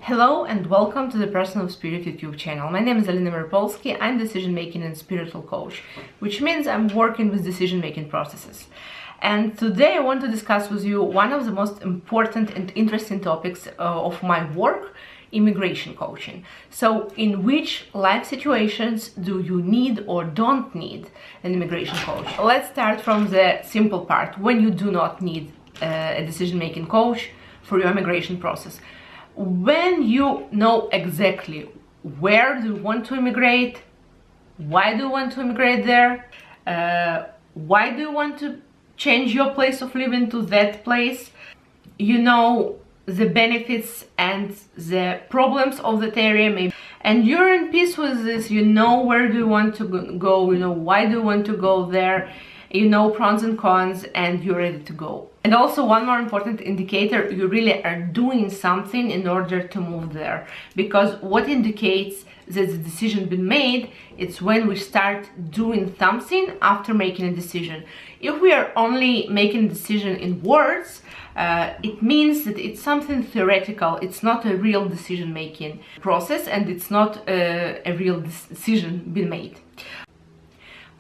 Hello and welcome to the Personal Spirit YouTube channel. My name is Alina Miropolsky. I'm decision-making and spiritual coach, which means I'm working with decision-making processes. And today I want to discuss with you one of the most important and interesting topics of my work, immigration coaching. So in which life situations do you need or don't need an immigration coach? Let's start from the simple part, when you do not need a decision-making coach for your immigration process. When you know exactly where do you want to immigrate, why do you want to immigrate there, why do you want to change your place of living to that place, you know the benefits and the problems of that area, maybe, and you're in peace with this, you know where do you want to go, you know why do you want to go there, you know pros and cons, and you're ready to go. And also one more important indicator, you really are doing something in order to move there, because what indicates that the decision been made, it's when we start doing something after making a decision. If we are only making a decision in words, it means that it's something theoretical, it's not a real decision-making process, and it's not a real decision being made.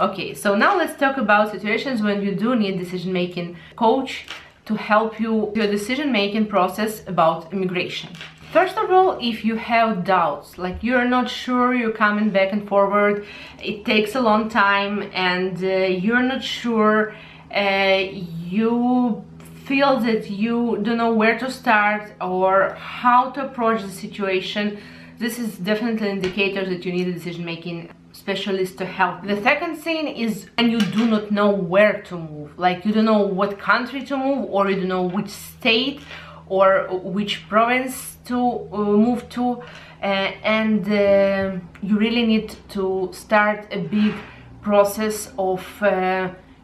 Okay, so now let's talk about situations when you do need decision-making coach to help you with your decision-making process about immigration. First of all, if you have doubts, like you're not sure, you're coming back and forward, it takes a long time, and you're not sure, you feel that you don't know where to start or how to approach the situation, this is definitely an indicator that you need a decision-making specialist to help. The second thing is when you do not know where to move, like you don't know what country to move, or you don't know which state or which province to move to, and you really need to start a big process of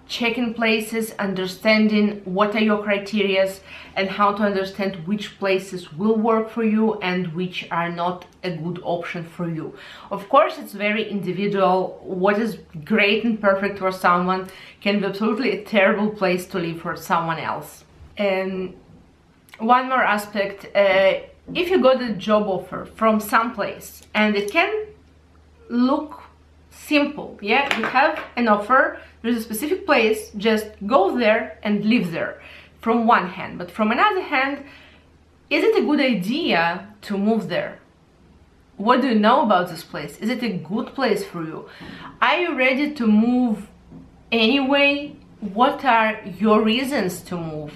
checking places, understanding what are your criteria, and how to understand which places will work for you and which are not a good option for you. Of course, it's very individual. What is great and perfect for someone can be absolutely a terrible place to live for someone else. And one more aspect, if you got a job offer from some place and it can look simple, yeah, you have an offer, there's a specific place, just go there and live there, from one hand. But from another hand, is it a good idea to move there? What do you know about this place? Is it a good place for you? Are you ready to move anyway? What are your reasons to move?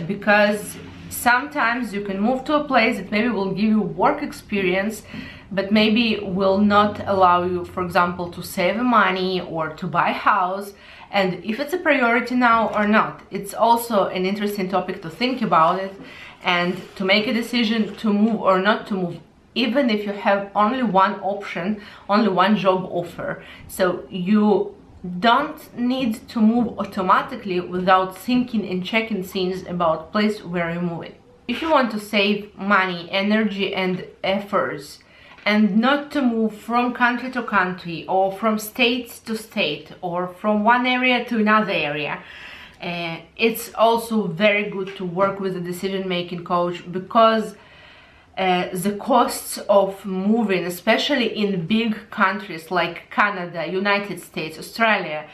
Because sometimes you can move to a place that maybe will give you work experience, but maybe will not allow you, for example, to save money or to buy a house. And if it's a priority now or not, it's also an interesting topic to think about it and to make a decision to move or not to move, even if you have only one option, only one job offer. So you don't need to move automatically without thinking and checking things about place where you're moving. If you want to save money, energy and efforts, and not to move from country to country or from state to state or from one area to another area, it's also very good to work with a decision-making coach, because the costs of moving, especially in big countries like Canada, United States, Australia,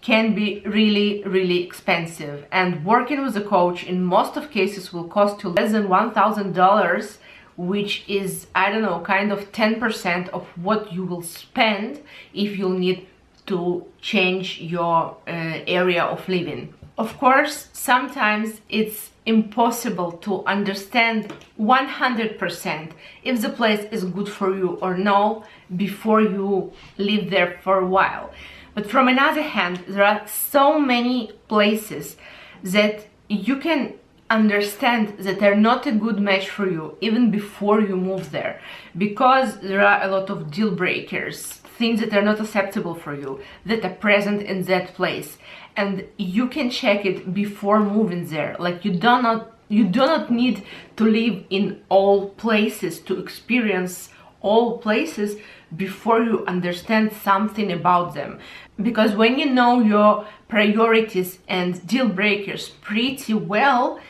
can be really expensive. And working with a coach in most of cases will cost you less than $1,000, which is, I don't know, kind of 10% of what you will spend if you need to change your area of living. Of course, sometimes it's impossible to understand 100% if the place is good for you or no before you live there for a while. But from another hand, there are so many places that you can understand that they're not a good match for you even before you move there, because there are a lot of deal breakers, things that are not acceptable for you, that are present in that place, and you can check it before moving there. Like you do not need to live in all places, to experience all places before you understand something about them. Because when you know your priorities and deal breakers pretty well,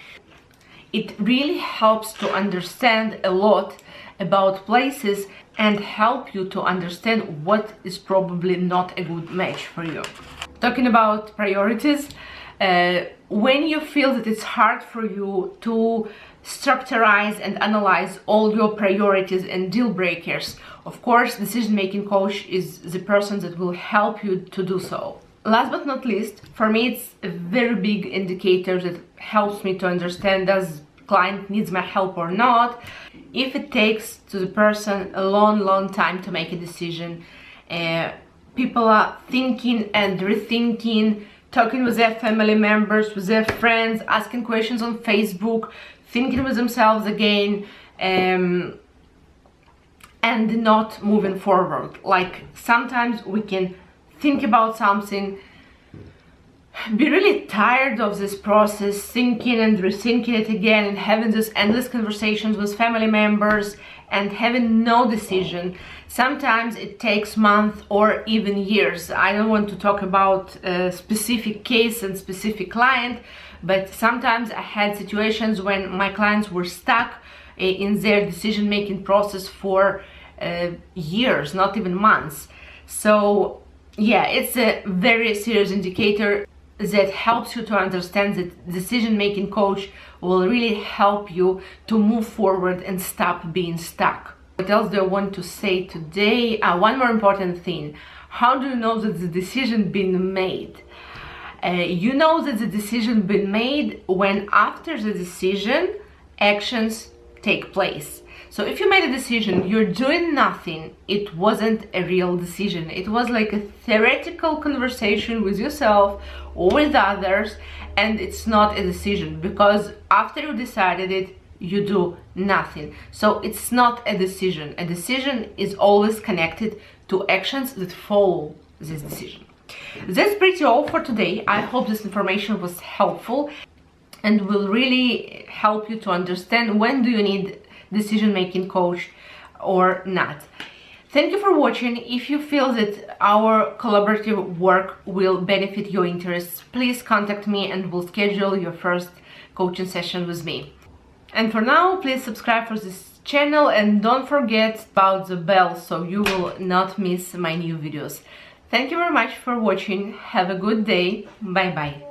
It really helps to understand a lot about places and help you to understand what is probably not a good match for you. Talking about priorities, when you feel that it's hard for you to structurize and analyze all your priorities and deal breakers, of course, decision-making coach is the person that will help you to do so. Last but not least, for me, it's a very big indicator that helps me to understand does client needs my help or not. If it takes to the person a long time to make a decision, people are thinking and rethinking, talking with their family members, with their friends, asking questions on Facebook, thinking with themselves again, and not moving forward. Like sometimes we can think about something, be really tired of this process, thinking and rethinking it again, and having these endless conversations with family members and having no decision. Sometimes it takes months or even years. I don't want to talk about a specific case and specific client, but sometimes I had situations when my clients were stuck in their decision-making process for years, not even months. So yeah, it's a very serious indicator that helps you to understand that decision-making coach will really help you to move forward and stop being stuck. What else do I want to say today? One more important thing. How do you know that the decision been made? You know that the decision been made when after the decision, actions take place. So if you made a decision, you're doing nothing, it wasn't a real decision. It was like a theoretical conversation with yourself or with others, and it's not a decision because after you decided it, you do nothing. So it's not a decision. A decision is always connected to actions that follow this decision. That's pretty all for today. I hope this information was helpful and will really help you to understand when do you need decision-making coach or not. Thank you for watching. If you feel that our collaborative work will benefit your interests, please contact me and we'll schedule your first coaching session with me. And for now, please subscribe for this channel and don't forget about the bell so you will not miss my new videos. Thank you very much for watching. Have a good day. Bye bye.